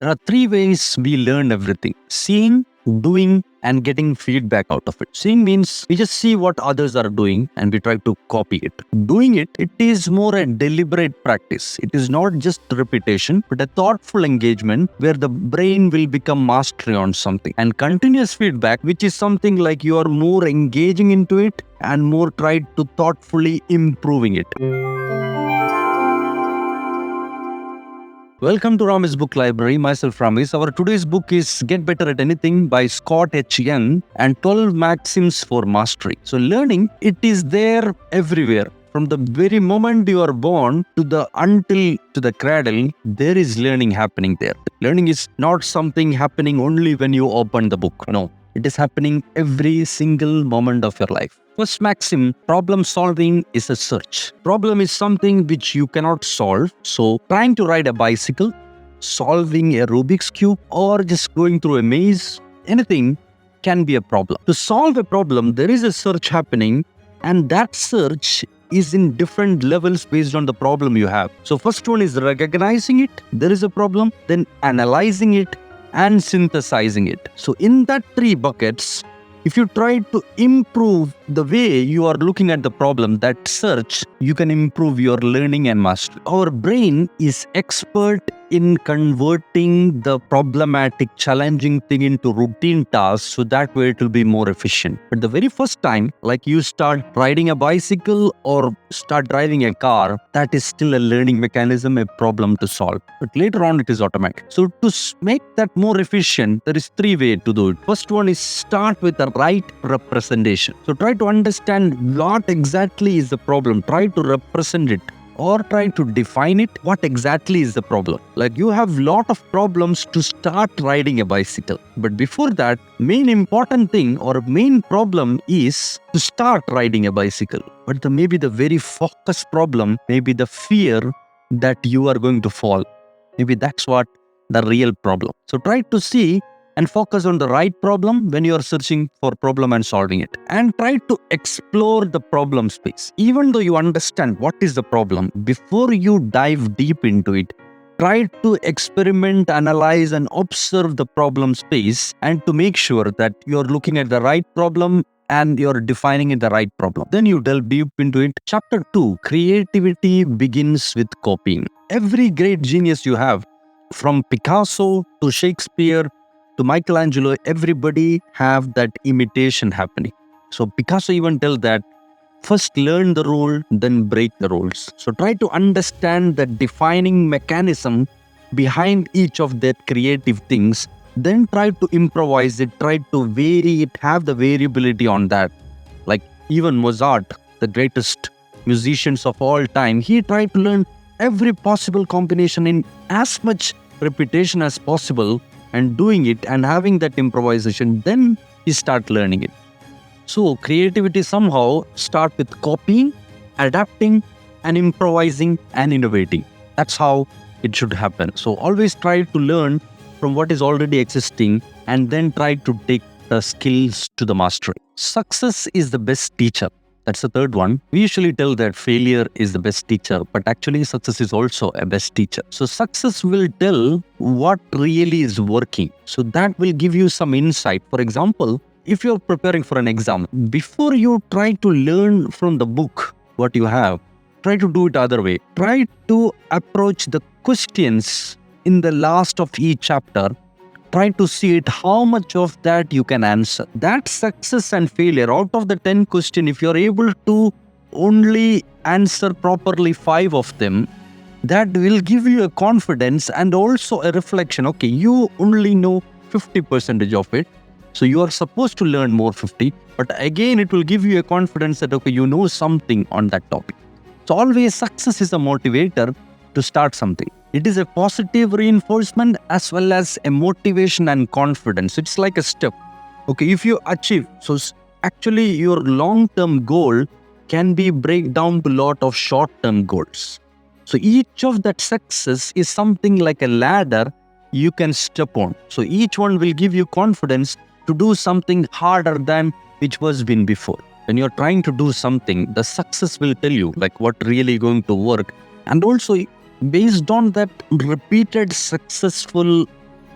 There are three ways we learn everything: seeing, doing, and getting feedback out of it. Seeing means we just see what others are doing and we try to copy it. Doing it, it is more a deliberate practice. It is not just repetition, but a thoughtful engagement where the brain will become mastery on something. And continuous feedback, which is something like you are more engaging into it and more tried to thoughtfully improving it. Welcome to Ramesh Book Library. Myself Ramesh. Our today's book is Get Better at Anything by Scott H. Young and 12 Maxims for Mastery. So learning, it is there everywhere. From the very moment you are born to the cradle, there is learning happening there. Learning is not something happening only when you open the book. No, it is happening every single moment of your life. First maxim, problem solving is a search. Problem is something which you cannot solve. So trying to ride a bicycle, solving a Rubik's Cube, or just going through a maze, anything can be a problem. To solve a problem, there is a search happening, and that search is in different levels based on the problem you have. So first one is recognizing it, there is a problem, then analyzing it, and synthesizing it. So in that three buckets, if you try to improve the way you are looking at the problem, that search, you can improve your learning and mastery. Our brain is expert in converting the problematic, challenging thing into routine tasks, so that way it will be more efficient. But the very first time, like you start riding a bicycle or start driving a car, that is still a learning mechanism, a problem to solve. But later on, it is automatic. So to make that more efficient, there is three ways to do it. First one is start with the right representation. So try to understand what exactly is the problem. Try to represent it, or try to define it. What exactly is the problem? Like you have lot of problems to start riding a bicycle. But before that, main important thing or main problem is to start riding a bicycle. But maybe the very focus problem, maybe the fear that you are going to fall. Maybe that's what the real problem. So try to see and focus on the right problem when you are searching for problem and solving it. And try to explore the problem space. Even though you understand what is the problem, before you dive deep into it, try to experiment, analyze, and observe the problem space, and to make sure that you're looking at the right problem and you're defining it the right problem. Then you delve deep into it. Chapter 2, creativity begins with copying. Every great genius you have, from Picasso to Shakespeare to Michelangelo, everybody have that imitation happening. So Picasso even tells that first learn the rule, then break the rules. So try to understand the defining mechanism behind each of that creative things, then try to improvise it, try to vary it, have the variability on that. Like even Mozart, the greatest musicians of all time, he tried to learn every possible combination in as much repetition as possible, and doing it and having that improvisation, then you start learning it. So creativity somehow start with copying, adapting, and improvising and innovating. That's how it should happen. So always try to learn from what is already existing and then try to take the skills to the mastery. Success is the best teacher. That's the third one. We usually tell that failure is the best teacher, but actually success is also a best teacher. So success will tell what really is working. So that will give you some insight. For example, if you're preparing for an exam, before you try to learn from the book what you have, try to do it other way. Try to approach the questions in the last of each chapter. Try to see it, how much of that you can answer. That success and failure, out of the 10 questions, if you're able to only answer properly 5 of them, that will give you a confidence and also a reflection. Okay, you only know 50% of it. So you are supposed to learn more 50. But again, it will give you a confidence that, okay, you know something on that topic. So always success is a motivator to start something. It is a positive reinforcement as well as a motivation and confidence. It's like a step. Okay, if you achieve, so actually your long-term goal can be break down to a lot of short-term goals. So each of that success is something like a ladder you can step on. So each one will give you confidence to do something harder than which was been before. When you're trying to do something, the success will tell you like what really going to work. And also based on that repeated successful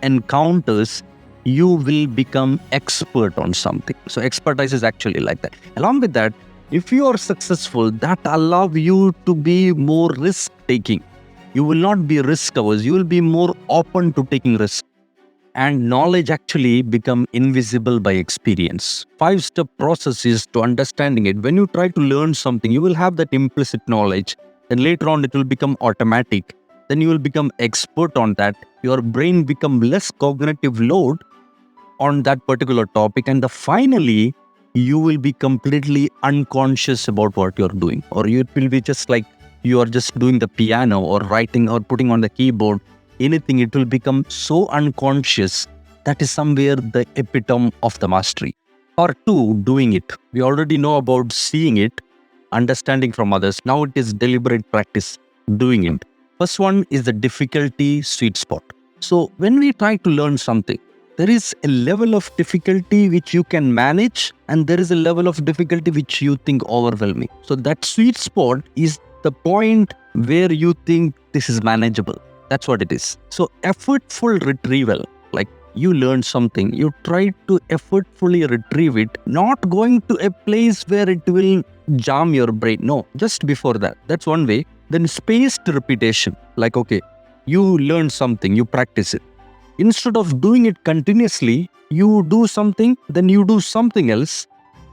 encounters, you will become expert on something. So expertise is actually like that. Along with that, if you are successful, that allow you to be more risk taking. You will not be risk averse. You will be more open to taking risks. And knowledge actually become invisible by experience. 5-step process is to understanding it. When you try to learn something, you will have that implicit knowledge. Then later on, it will become automatic. Then you will become expert on that. Your brain become less cognitive load on that particular topic. And finally, you will be completely unconscious about what you're doing. Or it will be just like you are just doing the piano or writing or putting on the keyboard. Anything, it will become so unconscious. That is somewhere the epitome of the mastery. Or 2, doing it. We already know about seeing it, understanding from others. Now it is deliberate practice, doing it. First one is the difficulty sweet spot. So when we try to learn something, there is a level of difficulty which you can manage, and there is a level of difficulty which you think overwhelming. So that sweet spot is the point where you think this is manageable. That's what it is. So effortful retrieval, like you learn something, you try to effortfully retrieve it, not going to a place where it will jam your brain. No, just before that. That's one way. Then spaced repetition, like, okay, you learn something, you practice it. Instead of doing it continuously, you do something, then you do something else.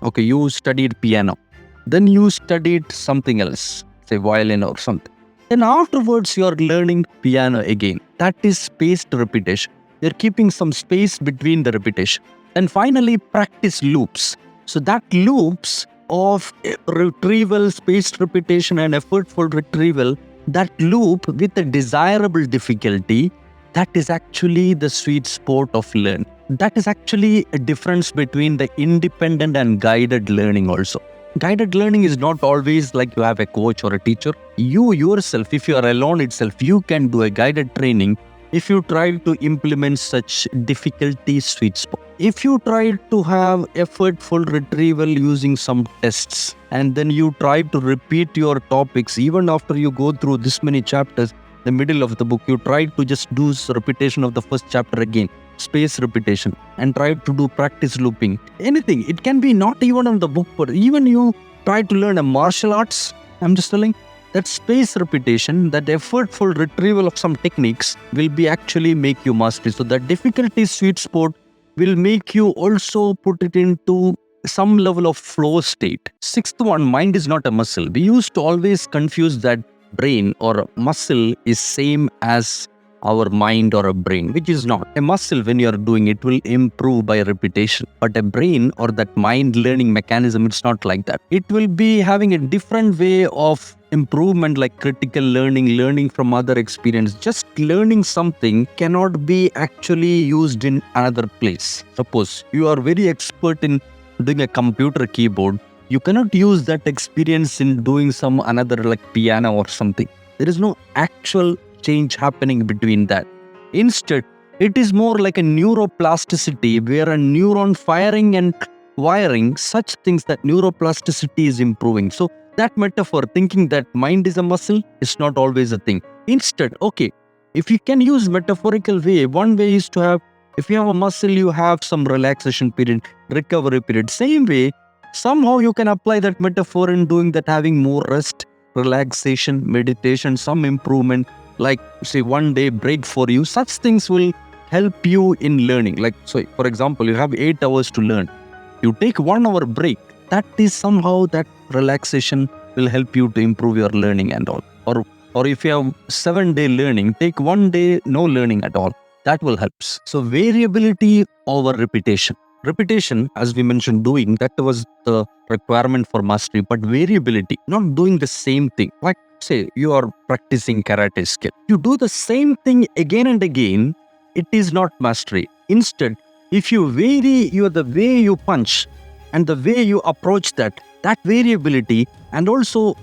Okay, you studied piano, then you studied something else, say violin or something. Then afterwards, you are learning piano again. That is spaced repetition. You're keeping some space between the repetition. And finally, practice loops. So that loops of retrieval, spaced repetition, and effortful retrieval, that loop with a desirable difficulty, that is actually the sweet spot of learning. That is actually a difference between the independent and guided learning also. Guided learning is not always like you have a coach or a teacher. You yourself, if you are alone itself, you can do a guided training if you try to implement such difficulty sweet spot. If you try to have effortful retrieval using some tests, and then you try to repeat your topics even after you go through this many chapters, the middle of the book, you try to just do repetition of the first chapter again, space repetition, and try to do practice looping. Anything. It can be not even on the book, but even you try to learn a martial arts, I'm just telling, that space repetition, that effortful retrieval of some techniques will be actually make you mastery. So that difficulty sweet spot will make you also put it into some level of flow state. 6th one, mind is not a muscle. We used to always confuse that brain or muscle is same as our mind or a brain, which is not. A muscle, when you are doing it, will improve by repetition. But a brain or that mind learning mechanism, it's not like that. It will be having a different way of improvement, like critical learning from other experience. Just learning something cannot be actually used in another place. Suppose you are very expert in doing a computer keyboard, you cannot use that experience in doing some another like piano or something. There is no actual change happening between that. Instead, it is more like a neuroplasticity where a neuron firing and wiring, such things that neuroplasticity is improving. So that metaphor, thinking that mind is a muscle, is not always a thing. Instead, okay, if you can use metaphorical way, one way is to have, if you have a muscle, you have some relaxation period, recovery period. Same way, somehow you can apply that metaphor in doing that, having more rest, relaxation, meditation, some improvement, like say one day break for you. Such things will help you in learning. Like, so for example, you have 8 hours to learn. You take 1 hour break. That is somehow that relaxation will help you to improve your learning and all. Or if you have 7-day learning, take 1 day no learning at all. That will help. So variability over repetition. Repetition, as we mentioned, doing, that was the requirement for mastery, but variability, not doing the same thing. Like say you are practicing karate skill. You do the same thing again and again, it is not mastery. Instead, if you vary the way you punch and the way you approach that variability, and also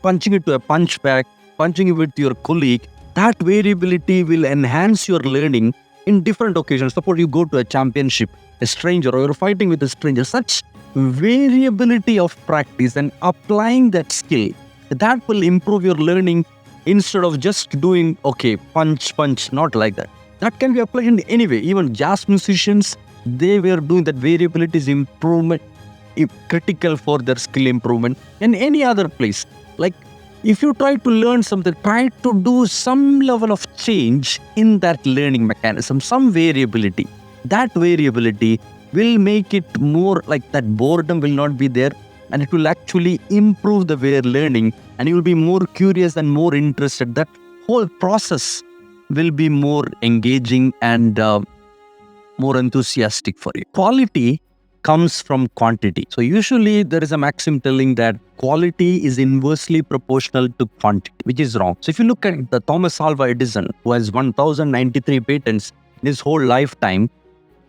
punching it to a punch bag, punching it with your colleague, that variability will enhance your learning in different occasions. Suppose you go to a championship, a stranger, or you're fighting with a stranger. Such variability of practice and applying that skill, that will improve your learning instead of just doing, okay, punch, not like that. That can be applied in any way. Even jazz musicians, they were doing that variability is improvement, critical for their skill improvement. And any other place, like if you try to learn something, try to do some level of change in that learning mechanism, some variability. That variability will make it more like that boredom will not be there, and it will actually improve the way you're learning, and you will be more curious and more interested. That whole process will be more engaging and more enthusiastic for you. Quality comes from quantity. So usually there is a maxim telling that quality is inversely proportional to quantity, which is wrong. So if you look at the Thomas Alva Edison, who has 1093 patents in his whole lifetime,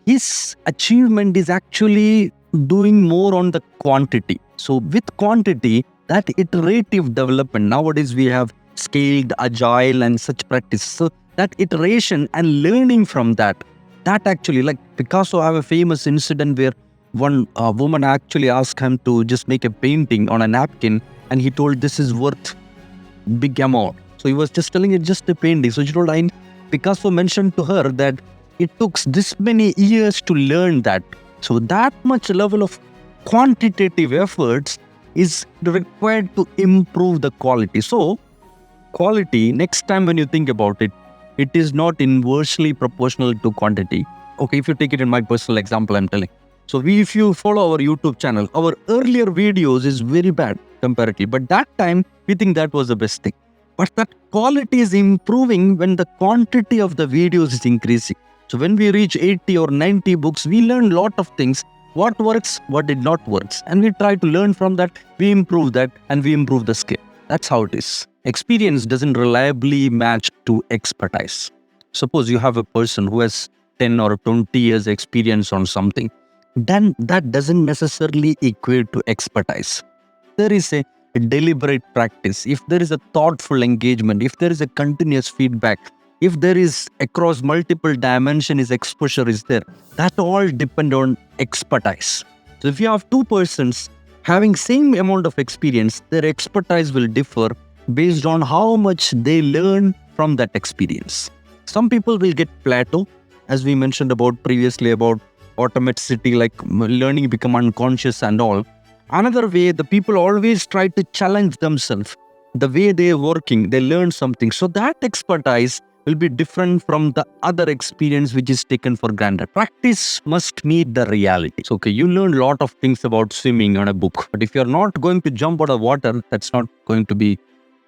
his achievement is actually doing more on the quantity. So with quantity, that iterative development, nowadays we have scaled, agile and such practice. So that iteration and learning from that actually, like Picasso have a famous incident where one woman actually asked him to just make a painting on a napkin, and he told this is worth big amount. So he was just telling it just a painting. So she told, Picasso mentioned to her that it took this many years to learn that. So that much level of quantitative efforts is required to improve the quality. So quality, next time when you think about it, it is not inversely proportional to quantity. Okay, if you take it in my personal example, I'm telling. So if you follow our YouTube channel, our earlier videos is very bad comparatively. But that time, we think that was the best thing. But that quality is improving when the quantity of the videos is increasing. So when we reach 80 or 90 books, we learn a lot of things. What works, what did not work. And we try to learn from that, we improve that, and we improve the skill. That's how it is. Experience doesn't reliably match to expertise. Suppose you have a person who has 10 or 20 years experience on something, then that doesn't necessarily equate to expertise. There is a deliberate practice, if there is a thoughtful engagement, if there is a continuous feedback, if there is across multiple dimensions, exposure is there, that all depend on expertise. So if you have two persons having same amount of experience, their expertise will differ based on how much they learn from that experience. Some people will get plateau, as we mentioned about previously about automaticity, like learning become unconscious and all. Another way, the people always try to challenge themselves. The way they are working, they learn something. So that expertise will be different from the other experience which is taken for granted. Practice must meet the reality. So, okay, you learn a lot of things about swimming on a book, but if you're not going to jump out of water, that's not going to be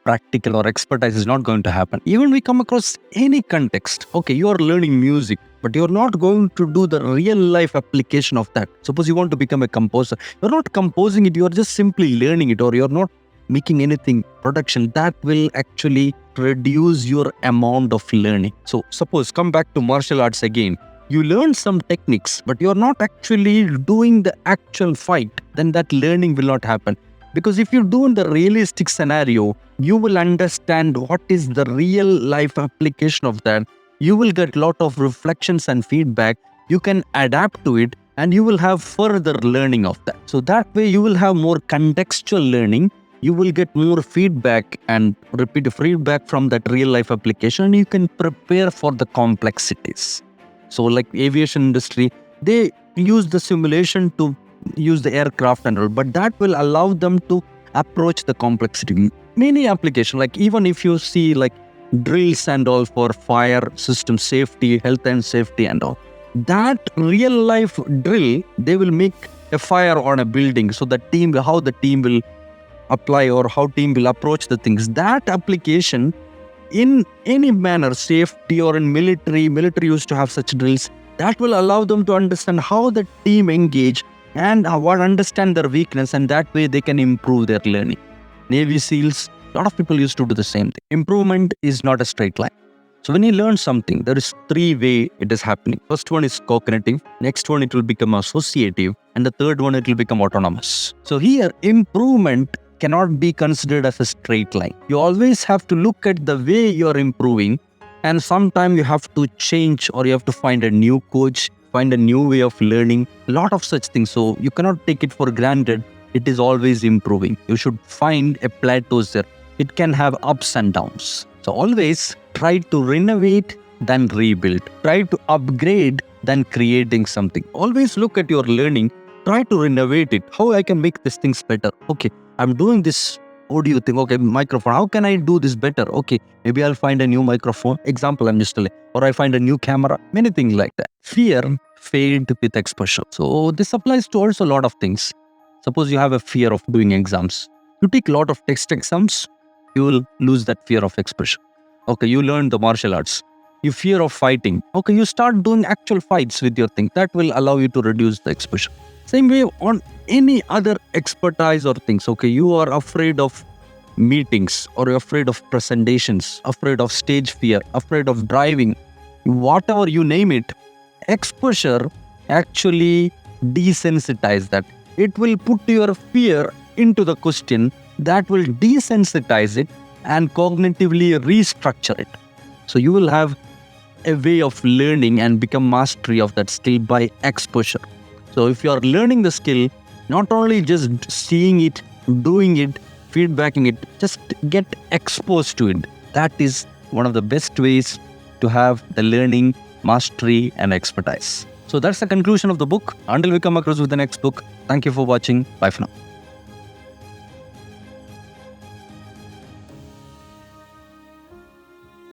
practical, or expertise is not going to happen. Even we come across any context. Okay, you are learning music, but you're not going to do the real life application of that. Suppose you want to become a composer. You're not composing it, you're just simply learning it, or you're not making anything production. That will actually reduce your amount of learning. So suppose come back to martial arts again. You learn some techniques, but you're not actually doing the actual fight, then that learning will not happen. Because if you do in the realistic scenario, you will understand what is the real life application of that. You will get a lot of reflections and feedback. You can adapt to it, and you will have further learning of that. So that way you will have more contextual learning. You will get more feedback and repeat feedback from that real life application, and you can prepare for the complexities. So like aviation industry, they use the simulation to use the aircraft and all, but that will allow them to approach the complexity. Many applications, like even if you see like drills and all for fire system safety, health and safety and all, that real life drill, they will make a fire on a building. So the team, how the team will apply or how team will approach the things, that application in any manner, safety or in military used to have such drills, that will allow them to understand how the team engage and understand their weakness, and that way they can improve their learning. Navy SEALs, a lot of people used to do the same thing. Improvement is not a straight line. So when you learn something, there is three ways it is happening. First one is cognitive, next one it will become associative, and the third one it will become autonomous. So here, improvement cannot be considered as a straight line. You always have to look at the way you're improving, and sometimes you have to change, or you have to find a new coach, find a new way of learning, a lot of such things. So you cannot take it for granted. It is always improving. You should find a plateau there. It can have ups and downs. So always try to renovate than rebuild. Try to upgrade than creating something. Always look at your learning. Try to renovate it. How I can make these things better? Okay, I'm doing this. What do you think? Okay, microphone. How can I do this better? Okay, maybe I'll find a new microphone. Example, I'm just telling. Or I find a new camera. Many things like that. Fear failed with exposure. So this applies to also a lot of things. Suppose you have a fear of doing exams. You take a lot of text exams, you will lose that fear of expression. Okay, you learn the martial arts. You fear of fighting. Okay, you start doing actual fights with your thing. That will allow you to reduce the exposure. Same way on any other expertise or things. Okay, you are afraid of meetings or you're afraid of presentations, afraid of stage fear, afraid of driving, whatever you name it, exposure actually desensitize that. It will put your fear into the question, that will desensitize it and cognitively restructure it. So you will have a way of learning and become mastery of that skill by exposure. So if you are learning the skill, not only just seeing it, doing it, feedbacking it, just get exposed to it. That is one of the best ways to have the learning, mastery and expertise. So that's the conclusion of the book. Until we come across with the next book, thank you for watching. Bye for now.